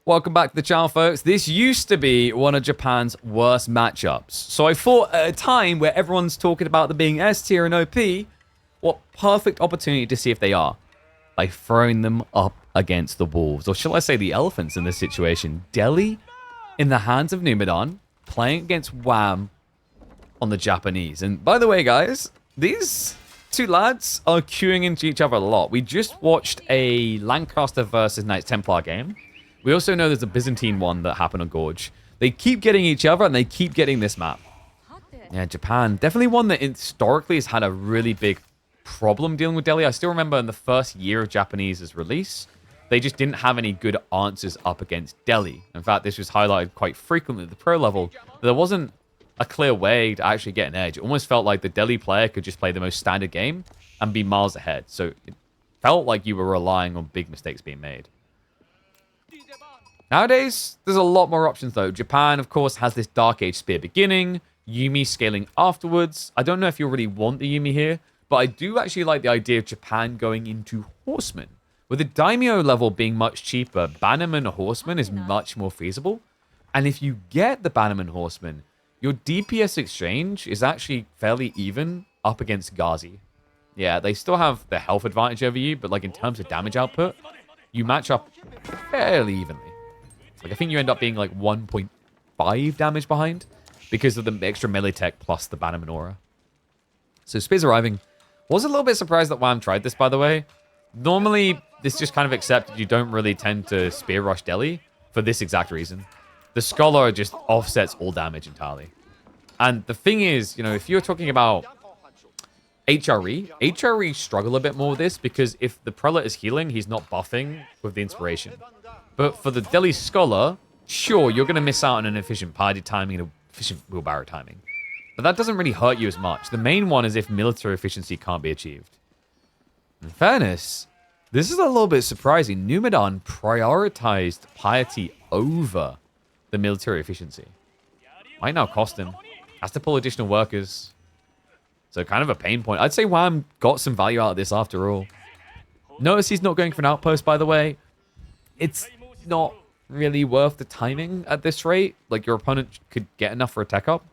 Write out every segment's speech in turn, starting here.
Welcome back to the channel, folks. This used to be one of Japan's worst matchups. So I thought at a time where everyone's talking about them being S tier and OP, what perfect opportunity to see if they are by throwing them up against the wolves. Or shall I say the elephants in this situation. Delhi in the hands of Numidan, playing against Wham on the Japanese. And by the way, guys, these two lads are queuing into each other a lot. We just watched a Lancaster versus Knights Templar game. We also know there's a Byzantine one that happened on Gorge. They keep getting each other, and they keep getting this map. Yeah, Japan. Definitely one that historically has had a really big problem dealing with Delhi. I still remember in the first year of Japanese's release, they just didn't have any good answers up against Delhi. In fact, this was highlighted quite frequently at the pro level. There wasn't a clear way to actually get an edge. It almost felt like the Delhi player could just play the most standard game and be miles ahead. So it felt like you were relying on big mistakes being made. Nowadays, there's a lot more options, though. Japan, of course, has this Dark Age Spear beginning, Yumi scaling afterwards. I don't know if you really want the Yumi here, but I do actually like the idea of Japan going into Horseman. With the Daimyo level being much cheaper, Bannerman Horseman is much more feasible. And if you get the Bannerman Horseman, your DPS exchange is actually fairly even up against Ghazi. Yeah, they still have the health advantage over you, but like in terms of damage output, you match up fairly evenly. Like, I think you end up being like 1.5 damage behind because of the extra melee tech plus the Bannerman aura. So Spear's arriving. Was a little bit surprised that Wham tried this, by the way. Normally, this just kind of accepted. You don't really tend to Spear rush Delhi for this exact reason. The Scholar just offsets all damage entirely. And the thing is, you know, if you're talking about HRE struggle a bit more with this because if the Prelate is healing, he's not buffing with the Inspiration. But for the Delhi Scholar, sure, you're going to miss out on an efficient party timing and efficient wheelbarrow timing. But that doesn't really hurt you as much. The main one is if military efficiency can't be achieved. In fairness, this is a little bit surprising. Numidan prioritized piety over the military efficiency. Might now cost him. Has to pull additional workers. So kind of a pain point. I'd say Wham got some value out of this after all. Notice he's not going for an outpost, by the way. It's not really worth the timing at this rate. Like, your opponent could get enough for a tech up.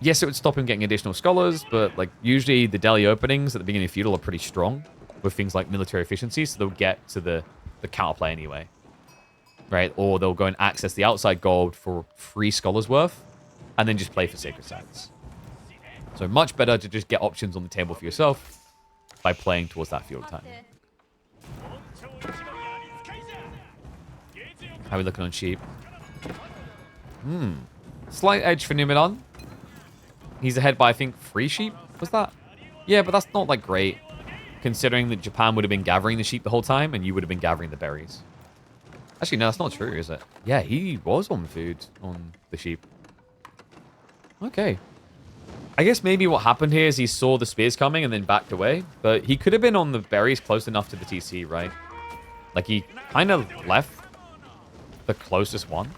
Yes, it would stop him getting additional scholars, but like usually the Delhi openings at the beginning of Feudal are pretty strong with things like military efficiency, so they'll get to the counterplay anyway. Right? Or they'll go and access the outside gold for 3 scholars worth, and then just play for sacred sites. So much better to just get options on the table for yourself by playing towards that Feudal time. How are we looking on sheep? Slight edge for Numidan. He's ahead by, I think, 3 sheep? Was that? Yeah, but that's not, like, great. Considering that Japan would have been gathering the sheep the whole time, and you would have been gathering the berries. Actually, no, that's not true, is it? Yeah, he was on food on the sheep. Okay. I guess maybe what happened here is he saw the spears coming and then backed away. But he could have been on the berries close enough to the TC, right? Like, he kind of left the closest one.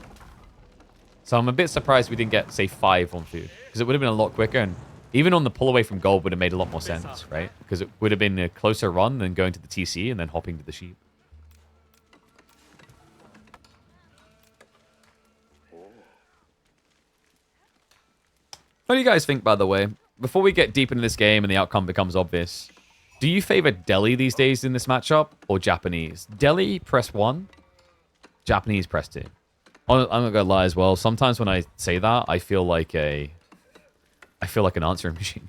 So I'm a bit surprised we didn't get, say, 5 on food. Because it would have been a lot quicker. And even on the pull away from gold would have made a lot more sense, right? Because it would have been a closer run than going to the TC and then hopping to the sheep. What do you guys think, by the way? Before we get deep into this game and the outcome becomes obvious, do you favor Delhi these days in this matchup or Japanese? Delhi, press 1. Japanese, press 2. I'm not gonna lie as well. Sometimes when I say that, I feel like an answering machine.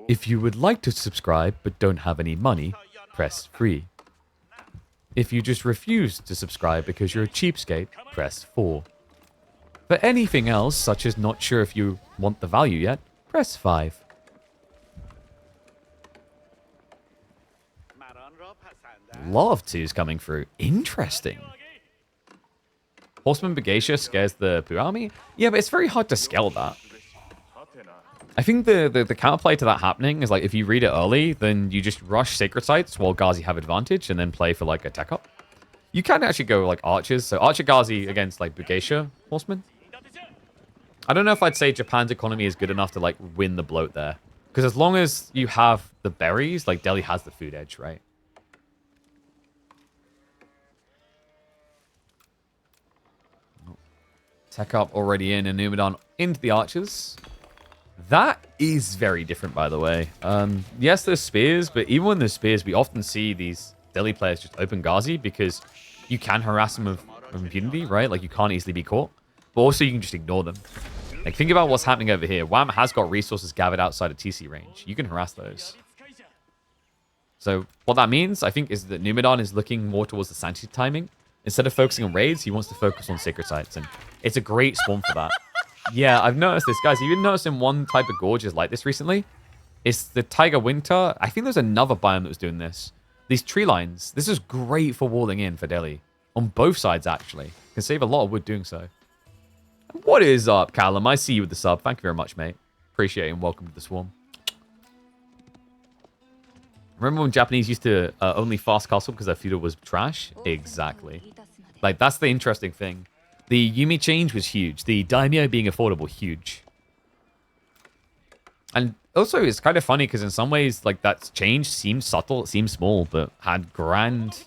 If you would like to subscribe but don't have any money, press 3. If you just refuse to subscribe because you're a cheapskate, press 4. For anything else, such as not sure if you want the value yet, press 5. A lot of 2s coming through. Interesting. Horseman Bagasha scares the Pu army? Yeah, but it's very hard to scale that. I think the counterplay to that happening is like if you read it early, then you just rush Sacred Sites while Ghazi have advantage and then play for like a tech up. You can actually go like archers. So Archer Ghazi against like Bagasha Horseman. I don't know if I'd say Japan's economy is good enough to like win the bloat there. Because as long as you have the berries, like Delhi has the food edge, right? Tech up already in, and Numidan into the archers. That is very different, by the way. Yes, there's spears, but even when there's spears, we often see these Delhi players just open Ghazi because you can harass them with impunity, right? Like, you can't easily be caught. But also, you can just ignore them. Like, think about what's happening over here. Wham has got resources gathered outside of TC range. You can harass those. So, what that means, I think, is that Numidan is looking more towards the Sanity timing. Instead of focusing on raids, he wants to focus on sacred sites. And it's a great spawn for that. Yeah, I've noticed this, guys. You've noticing one type of gorges like this recently? It's the Tiger Winter. I think there's another biome that was doing this. These tree lines. This is great for walling in for Delhi. On both sides, actually. Can save a lot of wood doing so. What is up, Callum? I see you with the sub. Thank you very much, mate. Appreciate it and welcome to the swarm. Remember when Japanese used to only fast castle because their feudal was trash? Exactly. Like, that's the interesting thing. The Yumi change was huge. The daimyo being affordable, huge. And also, it's kind of funny because in some ways, like, that change seems subtle, it seems small, but had grand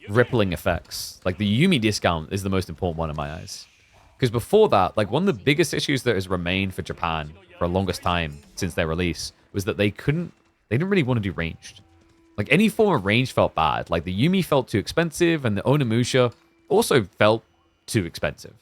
rippling effects. Like, the Yumi discount is the most important one in my eyes. Because before that, like, one of the biggest issues that has remained for Japan for the longest time since their release was that they didn't really want to do ranged. Like, any form of range felt bad. Like, the Yumi felt too expensive, and the Onimusha also felt too expensive.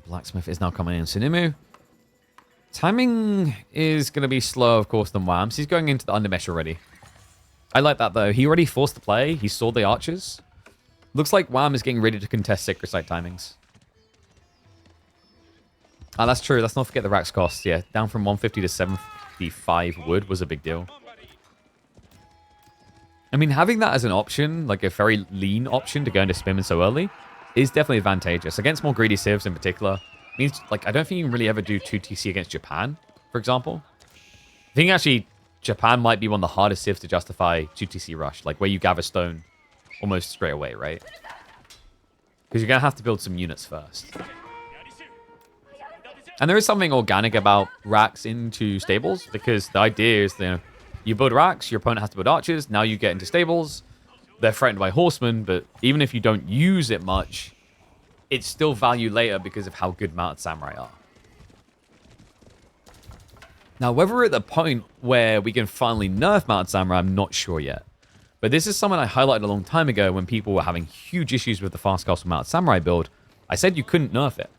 Blacksmith is now coming in. Sunimu. Timing is going to be slow, of course, than Whams. He's going into the undermesh already. I like that, though. He already forced the play. He saw the archers. Looks like Wham is getting ready to contest Sacred Site timings. Ah, that's true. Let's not forget the racks cost. Yeah, down from 150 to 75 wood was a big deal. I mean, having that as an option, like a very lean option to go into Spimmin so early, is definitely advantageous. Against more greedy civs in particular, means, like, I don't think you can really ever do 2 TC against Japan, for example. I think actually Japan might be one of the hardest civs to justify 2 TC rush, like where you gather stone almost straight away, right? Because you're going to have to build some units first. And there is something organic about racks into stables, because the idea is, you build racks, your opponent has to build archers, now you get into stables, they're threatened by horsemen, but even if you don't use it much, it's still value later because of how good mounted samurai are. Now, whether we're at the point where we can finally nerf mounted samurai, I'm not sure yet. But this is something I highlighted a long time ago when people were having huge issues with the fast castle mounted samurai build. I said you couldn't nerf it.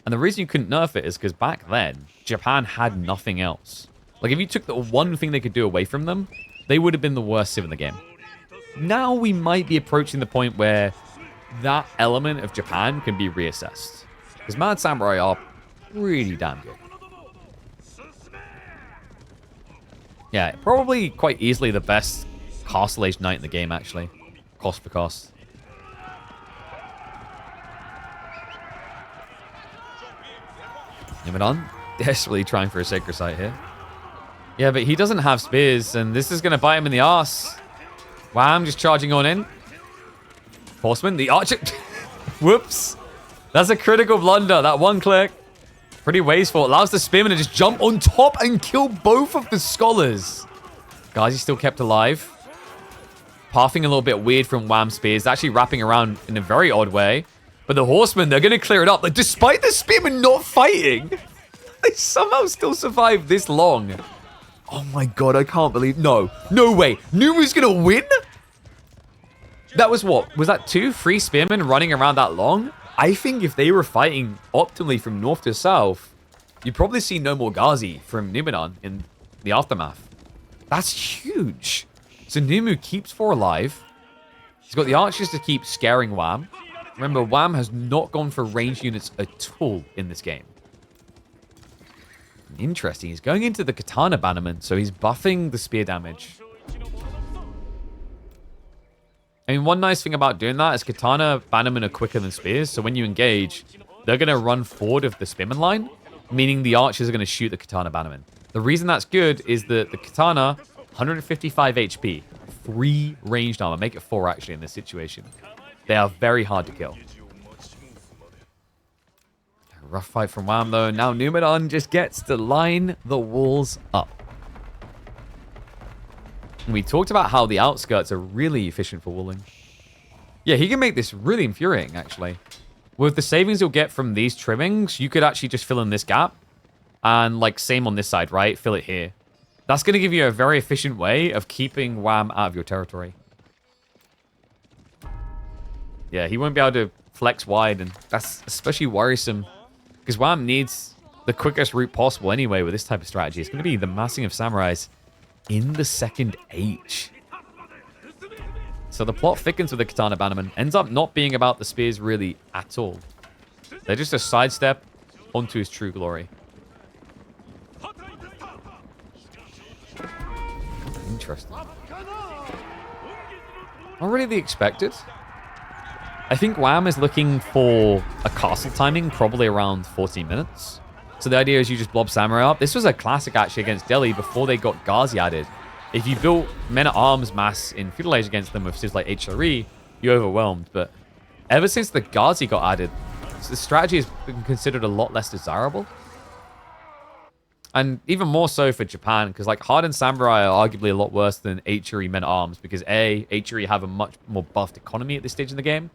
And the reason you couldn't nerf it is because back then, Japan had nothing else. Like, if you took the one thing they could do away from them, they would have been the worst civ in the game. Now we might be approaching the point where that element of Japan can be reassessed. Because mounted samurai are pretty damn good. Yeah, probably quite easily the best castle age knight in the game, actually. Cost for cost. Numidan, desperately trying for a sacred site here. Yeah, but he doesn't have spears, and this is going to bite him in the ass. Wham, just charging on in. Horseman, the archer. Whoops. That's a critical blunder. That one click. Pretty wasteful. Allows the spearman to just jump on top and kill both of the scholars. Guys, he's still kept alive. Pathing a little bit weird from Wham spears. Actually wrapping around in a very odd way. But the horsemen, they're going to clear it up. Like, despite the spearman not fighting, they somehow still survived this long. Oh my god, I can't believe... No. No way. Numu's going to win? That was what? Was that 3 spearmen running around that long? I think if they were fighting optimally from north to south, you'd probably see no more Ghazi from Numidan in the aftermath. That's huge. So Numu keeps 4 alive. He's got the archers to keep scaring Wham. Remember, Wham has not gone for ranged units at all in this game. Interesting. He's going into the katana bannerman, so he's buffing the spear damage. I mean, one nice thing about doing that is katana bannermen are quicker than spears, so when you engage, they're going to run forward of the spearman line, meaning the archers are going to shoot the katana bannerman. The reason that's good is that the katana, 155 HP, 3 ranged armor, make it 4 actually in this situation. They are very hard to kill. Rough fight from Wham, though. Now Numenor just gets to line the walls up. We talked about how the outskirts are really efficient for walling. Yeah, he can make this really infuriating, actually. With the savings you'll get from these trimmings, you could actually just fill in this gap. And, like, same on this side, right? Fill it here. That's going to give you a very efficient way of keeping Wham out of your territory. Yeah, he won't be able to flex wide, and that's especially worrisome. Because Wham needs the quickest route possible anyway with this type of strategy. It's going to be the massing of samurais in the second age. So the plot thickens with the katana bannerman. Ends up not being about the spears really at all. They're just a sidestep onto his true glory. Interesting. Not really the expected. I think Wham is looking for a castle timing, probably around 14 minutes. So the idea is you just blob samurai up. This was a classic actually against Delhi before they got Ghazi added. If you built men-at-arms mass in Feudal Age against them with stuff like HRE, you're overwhelmed. But ever since the Ghazi got added, the strategy has been considered a lot less desirable. And even more so for Japan, because like hardened samurai are arguably a lot worse than HRE men-at-arms, because A, HRE have a much more buffed economy at this stage in the game,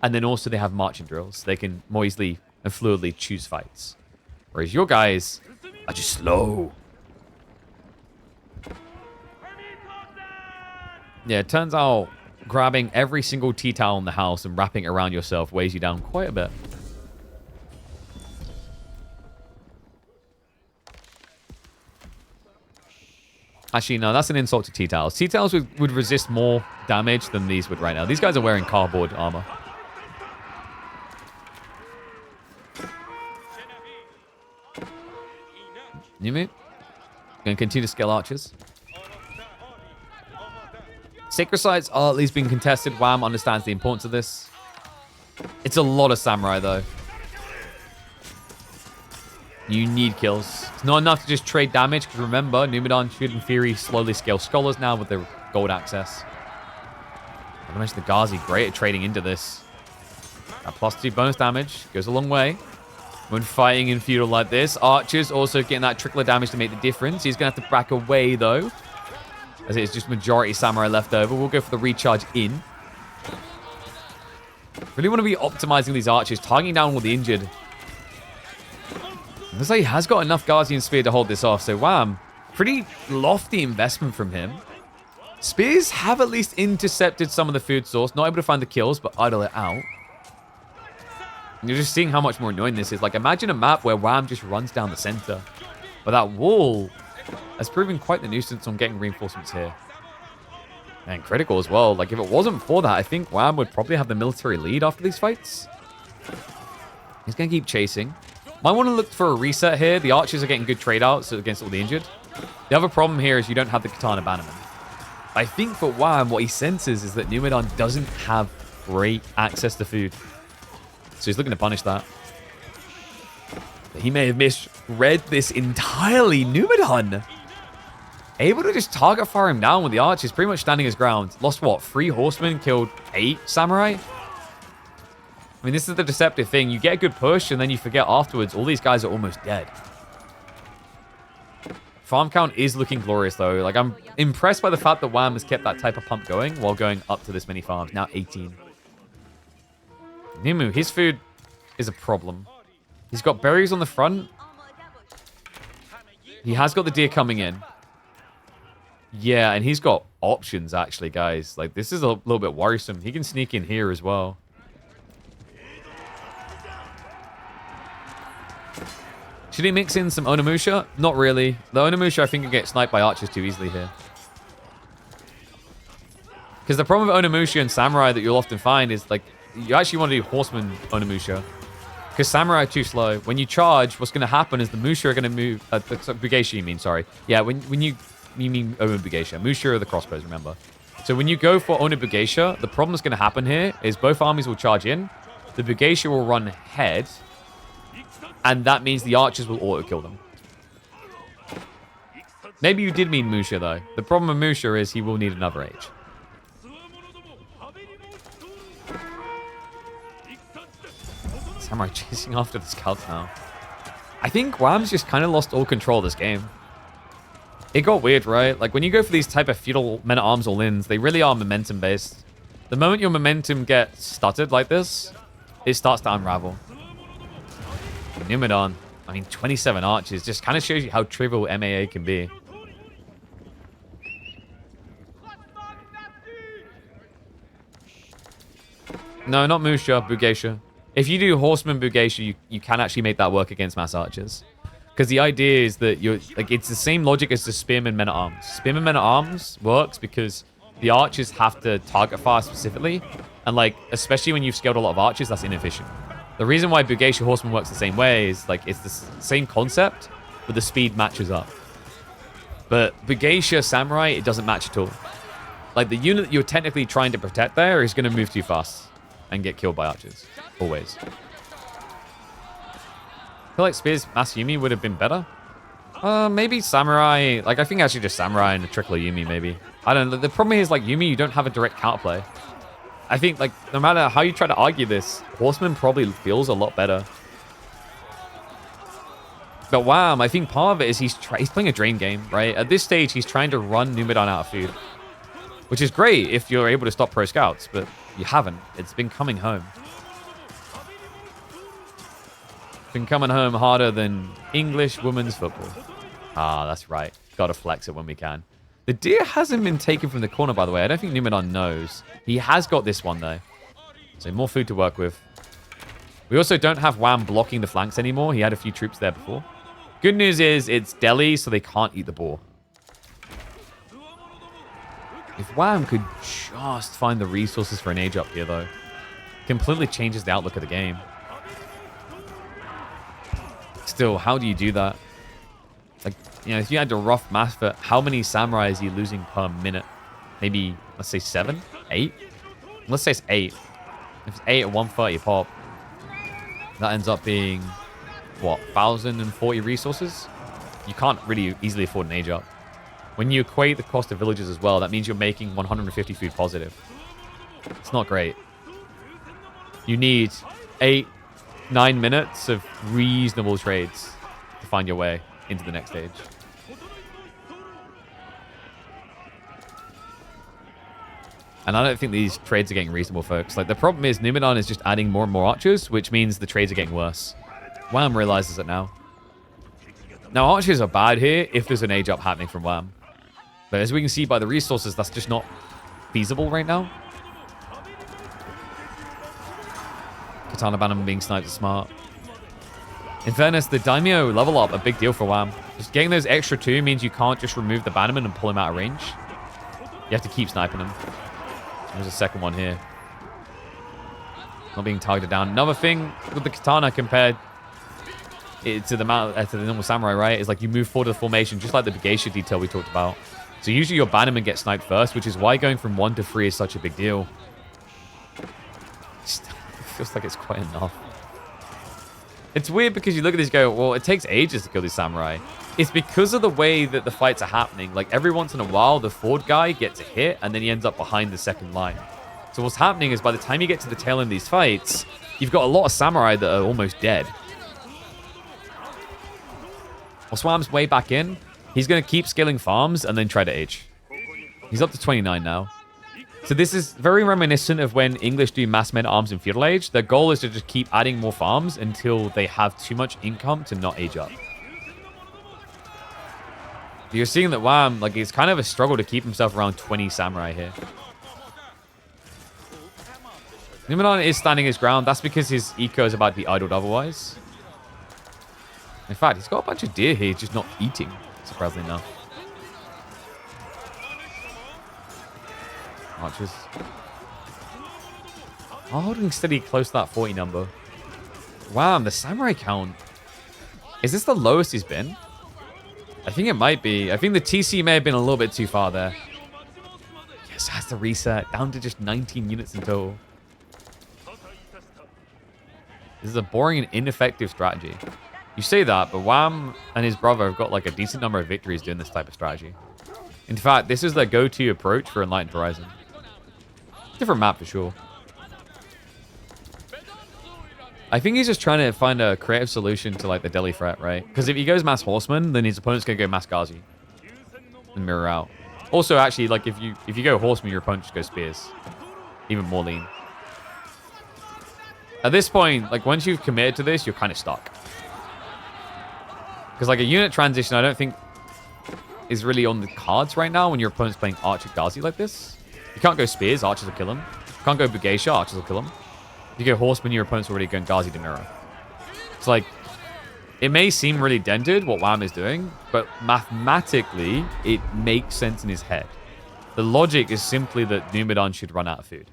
and then also they have marching drills. They can more easily and fluidly choose fights. Whereas your guys are just slow. Yeah, it turns out grabbing every single tea towel in the house and wrapping it around yourself weighs you down quite a bit. Actually, no, that's an insult to tea towels. Tea towels would resist more damage than these would right now. These guys are wearing cardboard armor. Nimu. Going to continue to scale archers. Sacred sites are at least being contested. Wham understands the importance of this. It's a lot of samurai, though. You need kills. It's not enough to just trade damage, because remember, Numenor should, in theory, slowly scale scholars now with their gold access. I mentioned the Ghazi, great at trading into this. That +2 bonus damage goes a long way when fighting in Feudal like this. Archers also getting that trickle of damage to make the difference. He's going to have to back away, though, as it is just majority samurai left over. We'll go for the recharge in. Really want to be optimizing these archers, targeting down all the injured. Looks like he has got enough Guardian Spear to hold this off, so Wham, pretty lofty investment from him. Spears have at least intercepted some of the food source, not able to find the kills, but idle it out. And you're just seeing how much more annoying this is. Like, imagine a map where Wham just runs down the center. But that wall has proven quite the nuisance on getting reinforcements here. And critical as well. Like, if it wasn't for that, I think Wham would probably have the military lead after these fights. He's going to keep chasing. Might want to look for a reset here. The archers are getting good trade outs against all the injured. The other problem here is you don't have the katana bannerman. I think for Wham, what he senses is that Numenor doesn't have great access to food. So he's looking to punish that. But he may have misread this entirely. Numenor able to just target fire him down with the archers, pretty much standing his ground. Lost what? 3 horsemen, killed 8 samurai? I mean, this is the deceptive thing. You get a good push, and then you forget afterwards, all these guys are almost dead. Farm count is looking glorious, though. Like, I'm impressed by the fact that Wham has kept that type of pump going while going up to this many farms. Now 18. Nimu, his food is a problem. He's got berries on the front. He has got the deer coming in. Yeah, and he's got options, actually, guys. Like, this is a little bit worrisome. He can sneak in here as well. Should he mix in some Onimusha? Not really. The Onimusha, I think, can get sniped by archers too easily here. Because the problem with Onimusha and Samurai that you'll often find is, like, you actually want to do Horseman Onimusha. Because Samurai are too slow. When you charge, what's going to happen is the Musha are going to move... Bugeisha, you mean, sorry. Yeah, when you mean Bugeisha. Musha are the crossbows, remember. So when you go for Bugeisha, the problem that's going to happen here is both armies will charge in. The Bugeisha will run ahead. And that means the archers will auto-kill them. Maybe you did mean Musha, though. The problem with Musha is he will need another age. Samurai chasing after the scouts now. I think Wham's just kind of lost all control of this game. It got weird, right? Like, when you go for these type of feudal men-at-arms all-ins, they really are momentum-based. The moment your momentum gets stuttered like this, it starts to unravel. Numenor, I mean, 27 archers just kind of shows you how trivial MAA can be. No, not Musha, Bugeisha. If you do Horseman Bugeisha, you can actually make that work against mass archers. Because the idea is that you're like it's the same logic as the Spearman Men at Arms. Spearman Men at Arms works because the archers have to target fire specifically, and like especially when you've scaled a lot of archers, that's inefficient. The reason why Bugeisha Horseman works the same way is like it's the same concept, but the speed matches up. But Bugeisha Samurai, it doesn't match at all. Like the unit that you're technically trying to protect there is going to move too fast and get killed by archers, always. I feel like Spears Mass Yumi would have been better. Maybe Samurai. Like, I think actually just Samurai and a trickle of Yumi, maybe. I don't know. The problem is, like, Yumi, you don't have a direct counterplay. I think, like, no matter how you try to argue this, Horseman probably feels a lot better. But Wham, I think part of it is he's playing a drain game, right? At this stage, he's trying to run Numenor out of food. Which is great if you're able to stop pro scouts, but you haven't. It's been coming home. Been coming home harder than English women's football. Ah, that's right. Gotta flex it when we can. The deer hasn't been taken from the corner, by the way. I don't think Numenor knows. He has got this one, though. So more food to work with. We also don't have Wham blocking the flanks anymore. He had a few troops there before. Good news is it's Delhi, so they can't eat the boar. If Wham could just find the resources for an age up here, though, completely changes the outlook of the game. Still, how do you do that? Like, you know, if you had a rough math for how many samurai is he losing per minute? Maybe, let's say 7? 8? Let's say it's 8. If it's 8 at 130 pop, that ends up being, what, 1,040 resources? You can't really easily afford an age up. When you equate the cost of villages as well, that means you're making 150 food positive. It's not great. You need 8, 9 minutes of reasonable trades to find your way into the next stage. And I don't think these trades are getting reasonable, folks. Like, the problem is Numenor is just adding more and more archers, which means the trades are getting worse. Wham realizes it now. Now, archers are bad here if there's an age up happening from Wham. But as we can see by the resources, that's just not feasible right now. Katana Bannerman being sniped is smart. In fairness, the Daimyo level up, a big deal for Wham. Just getting those extra 2 means you can't just remove the Bannerman and pull him out of range. You have to keep sniping him. There's a second one here. Not being targeted down. Another thing with the Katana compared to the normal Samurai, right, is like you move forward to the formation, just like the Bugeisha detail we talked about. So usually your Bannerman gets sniped first, which is why going from 1 to 3 is such a big deal. It feels like it's quite enough. It's weird because you look at this and go, well, it takes ages to kill these samurai. It's because of the way that the fights are happening. Like, every once in a while, the forward guy gets a hit, and then he ends up behind the second line. So what's happening is by the time you get to the tail end of these fights, you've got a lot of samurai that are almost dead. Oswam's way back in. He's going to keep scaling farms and then try to age. He's up to 29 now. So this is very reminiscent of when English do mass men-at-arms in feudal age. Their goal is to just keep adding more farms until they have too much income to not age up. You're seeing that Wham, like, it's kind of a struggle to keep himself around 20 samurai here. Numenor is standing his ground. That's because his eco is about to be idled otherwise. In fact, he's got a bunch of deer here, he's just not eating, surprisingly enough. Archers. I'm holding steady close to that 40 number. Wow, the samurai count. Is this the lowest he's been? I think it might be. I think the TC may have been a little bit too far there. Yes, has to reset. Down to just 19 units in total. This is a boring and ineffective strategy. You say that, but Wham and his brother have got like a decent number of victories doing this type of strategy. In fact, this is their go-to approach for Enlightened Horizon. Different map for sure. I think he's just trying to find a creative solution to like the Delhi threat, right? Because if he goes mass horseman, then his opponent's gonna go mass Ghazi and mirror out. Also, actually, like if you go horseman, your opponent just goes spears, even more lean. At this point, like once you've committed to this, you're kind of stuck. Because like a unit transition, I don't think is really on the cards right now when your opponent's playing Archer Ghazi like this. You can't go spears, archers will kill him. You can't go Bugaisha, archers will kill him. If you go horseman, your opponent's already going Ghazi to mirror. It's like, it may seem really dented what Wham is doing, but mathematically, it makes sense in his head. The logic is simply that Numidan should run out of food.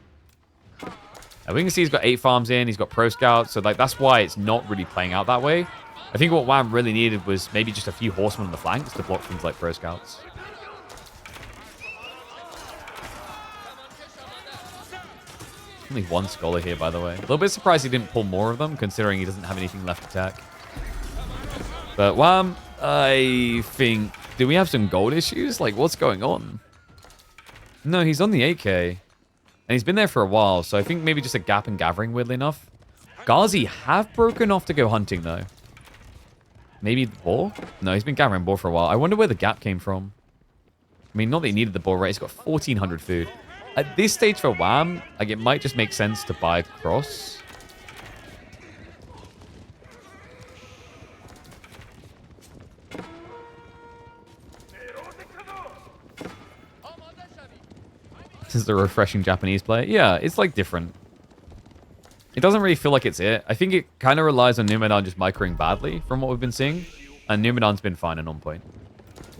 And we can see he's got 8 farms in, he's got pro scouts, so like that's why it's not really playing out that way. I think what Wham really needed was maybe just a few horsemen on the flanks to block things like pro scouts. Only 1 scholar here, by the way. A little bit surprised he didn't pull more of them, considering he doesn't have anything left to attack. But Wham, I think... Do we have some gold issues? Like, what's going on? No, he's on the 8k. And he's been there for a while, so I think maybe just a gap in gathering, weirdly enough. Ghazi have broken off to go hunting, though. Maybe the boar? No, he's been gathering boar for a while. I wonder where the gap came from. I mean, not that he needed the boar, right? He's got 1,400 food. At this stage for Wham, like, it might just make sense to buy cross. This is the refreshing Japanese player. Yeah, it's, like, different. It doesn't really feel like it's it. I think it kind of relies on Numidan just microing badly from what we've been seeing. And Numidan's been fine and on point.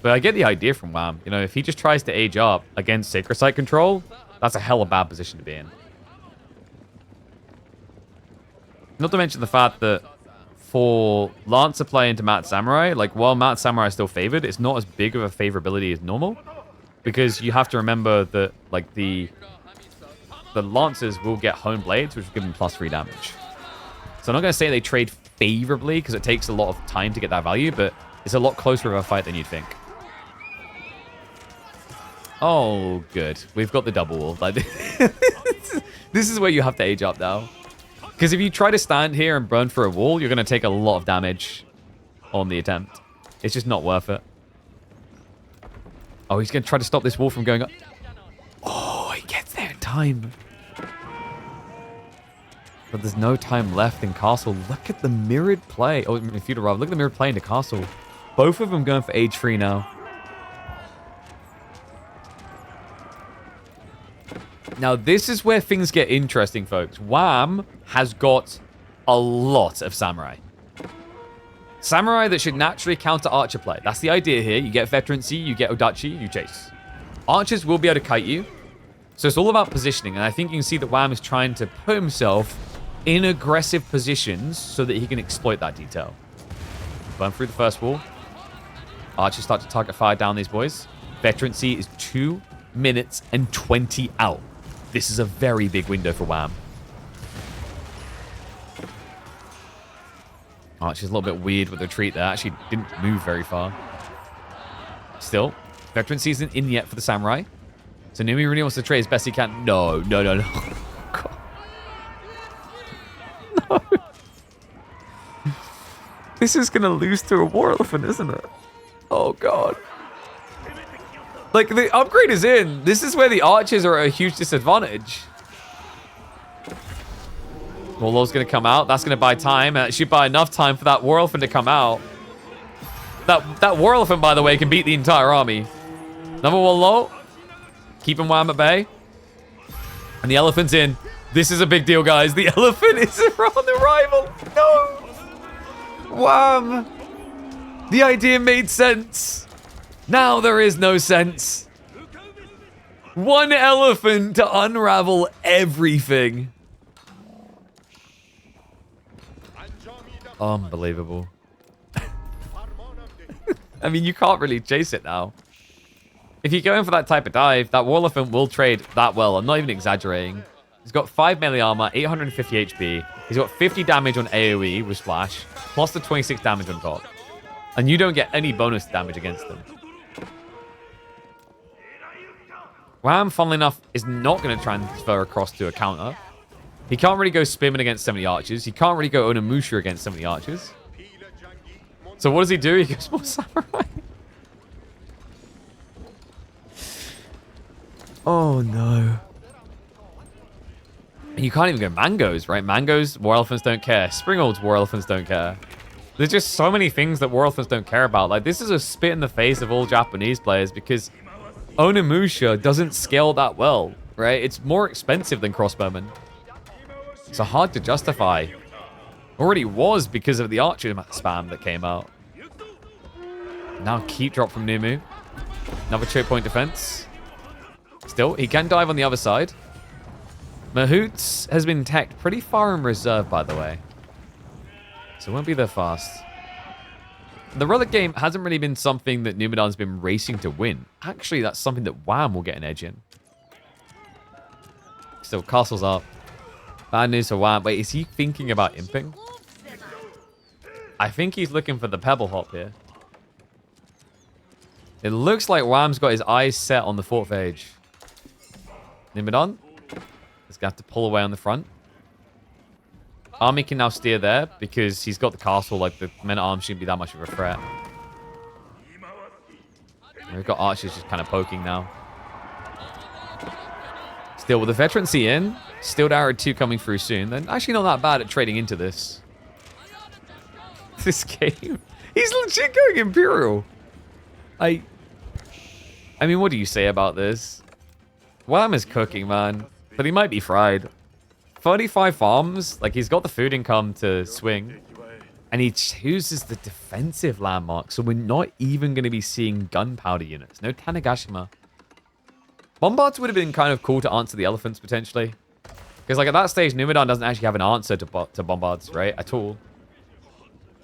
But I get the idea from Wham. You know, if he just tries to age up against Sacred Site control, that's a hella bad position to be in. Not to mention the fact that for Lancer play into Mat Samurai, like, while Mat Samurai is still favored, it's not as big of a favorability as normal. Because you have to remember that, like, the Lancers will get Hone Blades, which will give them +3 damage. So I'm not going to say they trade favorably, because it takes a lot of time to get that value, but it's a lot closer of a fight than you'd think. Oh, good. We've got the double wall. Like, this is where you have to age up now. Because if you try to stand here and burn for a wall, you're going to take a lot of damage on the attempt. It's just not worth it. Oh, he's going to try to stop this wall from going up. Oh, he gets there in time. But there's no time left in Castle. Look at the mirrored play. Oh, in Feudal rather. Look at the mirrored play into Castle. Both of them going for age 3 now. Now, this is where things get interesting, folks. Wham has got a lot of Samurai. Samurai that should naturally counter Archer play. That's the idea here. You get Veterancy, you get Odachi, you chase. Archers will be able to kite you. So it's all about positioning. And I think you can see that Wham is trying to put himself in aggressive positions so that he can exploit that detail. Burn through the first wall. Archers start to target fire down these boys. Veterancy is 2 minutes and 20 out. This is a very big window for Wham. Archer's a little bit weird with the retreat there. Actually didn't move very far. Still, Veterancy isn't in yet for the Samurai. So Numi really wants to trade as best he can. No, no, no, no. God. No. This is going to lose to a War Elephant, isn't it? Oh, God. Like, the upgrade is in. This is where the archers are at a huge disadvantage. Warlord's going to come out. That's going to buy time. And it should buy enough time for that War Elephant to come out. That War Elephant, by the way, can beat the entire army. Number 1 low. Keeping Wham at bay. And the elephant's in. This is a big deal, guys. The elephant is on arrival. No. Wham. The idea made sense. Now there is no sense. 1 elephant to unravel everything. Unbelievable. I mean, you can't really chase it now. If you go in for that type of dive, that War Elephant will trade that well. I'm not even exaggerating. He's got 5 melee armor, 850 HP. He's got 50 damage on AoE with Splash, plus the 26 damage on top. And you don't get any bonus damage against them. Wham, funnily enough, is not going to transfer across to a counter. He can't really go Spearman against 70 archers. He can't really go Onimusha against 70 archers. So what does he do? He goes more samurai. Oh, no. You can't even go mangoes, right? Mangoes, war elephants don't care. Springolds, war elephants don't care. There's just so many things that war elephants don't care about. Like, this is a spit in the face of all Japanese players because Onimusha doesn't scale that well, right? It's more expensive than crossbowmen. So hard to justify. Already was because of the archer spam that came out. Now keep drop from Numu. Another choke point defense. Still, he can dive on the other side. Mahoots has been teched pretty far in reserve, by the way. So it won't be there fast. The relic game hasn't really been something that Numidan's been racing to win. Actually, that's something that Wham will get an edge in. Still, castle's up. Bad news for Wham. Wait, is he thinking about imping? I think he's looking for the pebble hop here. It looks like Wham's got his eyes set on the 4th age. Numidan is going to have to pull away on the front. Army can now steer there because he's got the castle. Like, the men-at-arms shouldn't be that much of a threat. And we've got archers just kind of poking now. Still, with the veterancy in, Steel Arrow 2 coming through soon. Then actually not that bad at trading into this. This game. He's legit going Imperial. I mean, what do you say about this? Wham is cooking, man. But he might be fried. 35 farms. Like, he's got the food income to swing. And he chooses the defensive landmark. So we're not even going to be seeing gunpowder units. No Tanegashima. Bombards would have been kind of cool to answer the elephants, potentially. Because, like, at that stage, Numidan doesn't actually have an answer to bombards, right? At all.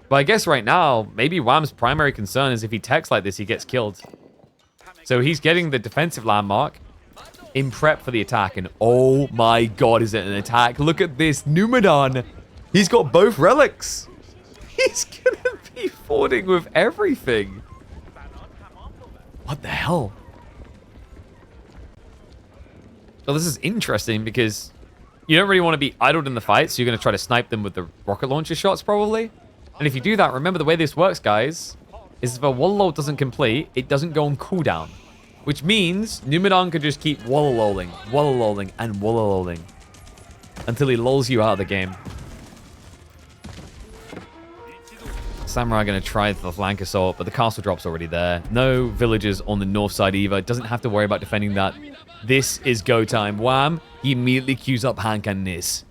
But I guess right now, maybe Wham's primary concern is if he techs like this, he gets killed. So he's getting the defensive landmark in prep for the attack. And oh my god, is it an attack? Look at this. Numidan. He's got both relics. He's going to be fording with everything. What the hell? So this is interesting because you don't really want to be idled in the fight. So you're going to try to snipe them with the rocket launcher shots probably. And if you do that, remember the way this works, guys, is if a Wallalow doesn't complete, it doesn't go on cooldown. Which means Numidan could just keep Wallalowing, Wallalowing, and Wallalowing until he lulls you out of the game. Samurai are going to try the flank assault, but the castle drop's already there. No villagers on the north side either. Doesn't have to worry about defending that. This is go time. Wham! He immediately queues up hand cannon this.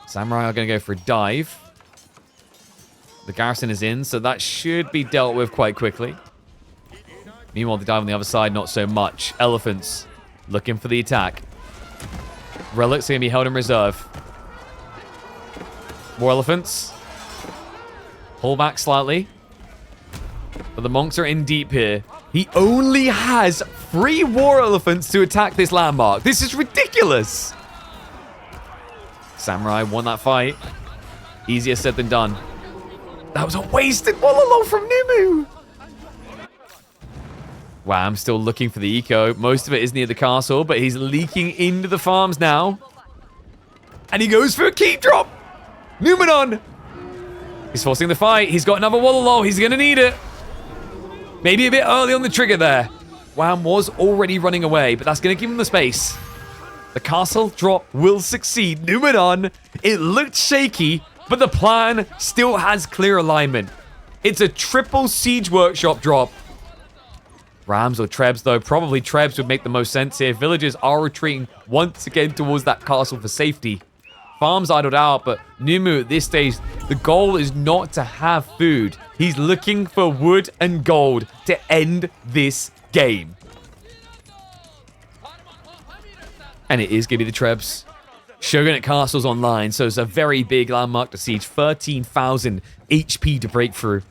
Samurai are going to go for a dive. The garrison is in, so that should be dealt with quite quickly. Meanwhile, the dive on the other side, not so much. Elephants looking for the attack. Relics are going to be held in reserve. More elephants. Pull back slightly. But the monks are in deep here. He only has 3 war elephants to attack this landmark. This is ridiculous. Samurai won that fight. Easier said than done. That was a wasted Wallalow from Numu. Wow, I'm still looking for the eco. Most of it is near the castle, but he's leaking into the farms now. And he goes for a keep drop. Numidan. He's forcing the fight. He's got another Wallalow. He's going to need it. Maybe a bit early on the trigger there. Wham was already running away, but that's going to give him the space. The castle drop will succeed. Numidan, it looked shaky, but the plan still has clear alignment. It's a triple siege workshop drop. Rams or Trebs, though. Probably Trebs would make the most sense here. Villagers are retreating once again towards that castle for safety. Farms idled out, but Numu at this stage, the goal is not to have food. He's looking for wood and gold to end this game. And it is going to be the Trebs. Shogunate Castle's online, so it's a very big landmark to siege. 13,000 HP to break through.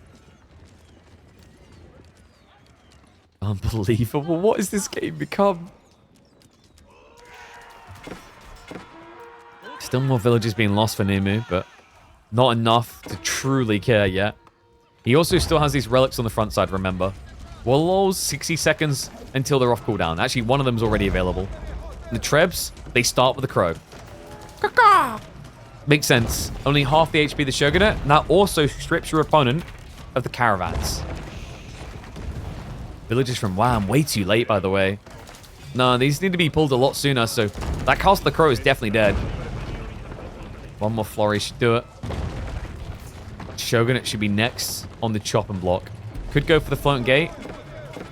Unbelievable. What has this game become? Still more villages being lost for Numu, but not enough to truly care yet. He also still has these relics on the front side, remember. Wallalows, 60 seconds until they're off cooldown. Actually, one of them's already available. The Trebs, they start with the Crow. Caw-caw. Makes sense. Only half the HP the Shogunate, and that also strips your opponent of the caravans. Villagers from Wham, way too late, by the way. No, these need to be pulled a lot sooner, so that Castle of the Crow is definitely dead. One more flurry should do it. Shogunate should be next on the chopping block. Could go for the floating gate,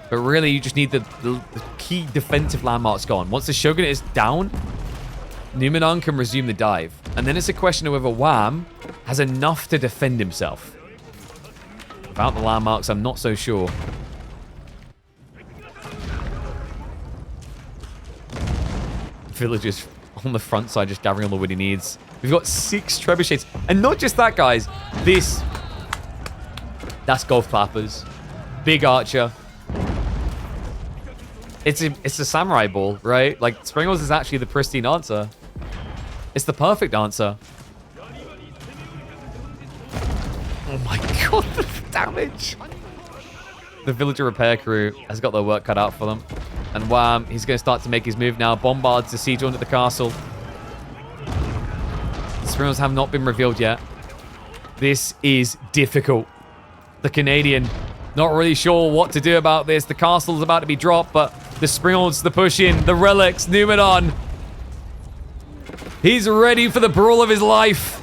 but really you just need the key defensive landmarks gone. Once the Shogunate is down, Numenor can resume the dive. And then it's a question of whether Wham has enough to defend himself. Without the landmarks, I'm not so sure. Villagers on the front side just gathering all the wood he needs. We've got 6 trebuchets. And not just that, guys. That's golf clappers. Big archer. It's a samurai ball, right? Like, Springles is actually the pristine answer. It's the perfect answer. Oh my god, the damage. The villager repair crew has got their work cut out for them. And Wham, he's going to start to make his move now. Bombards the siege onto the castle. The Springles have not been revealed yet. This is difficult. The Canadian, not really sure what to do about this. The castle's about to be dropped, but the Springles, the push in, the relics, Numenor. He's ready for the brawl of his life.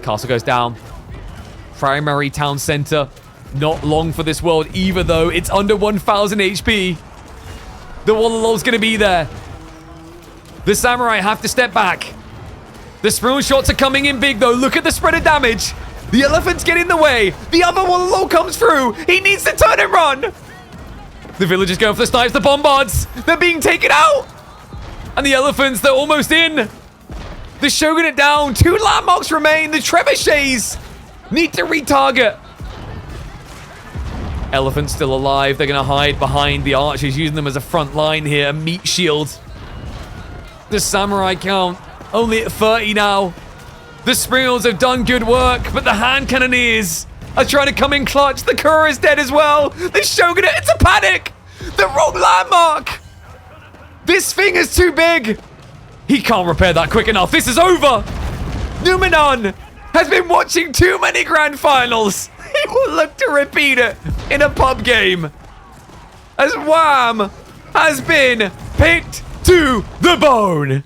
Castle goes down. Primary town center. Not long for this world either, though. It's under 1,000 HP. The Wallalol's going to be there. The samurai have to step back. The Springles shots are coming in big, though. Look at the spread of damage. The elephants get in the way. The other Wallalol comes through. He needs to turn and run. The villagers going for the snipes. The bombards. They're being taken out. And the elephants, they're almost in. The Shogunate down. 2 landmarks remain. The trebuchets need to retarget. Elephants still alive. They're going to hide behind the archers, using them as a front line here. Meat shield. The samurai count only at 30 now. The Springles have done good work, but the hand cannoneers are trying to come in clutch. The Kura is dead as well. The Shogunate, it's a panic. The wrong landmark. This thing is too big. He can't repair that quick enough. This is over. Numenor has been watching too many grand finals. He will look to repeat it in a pub game. As Wham has been picked to the bone.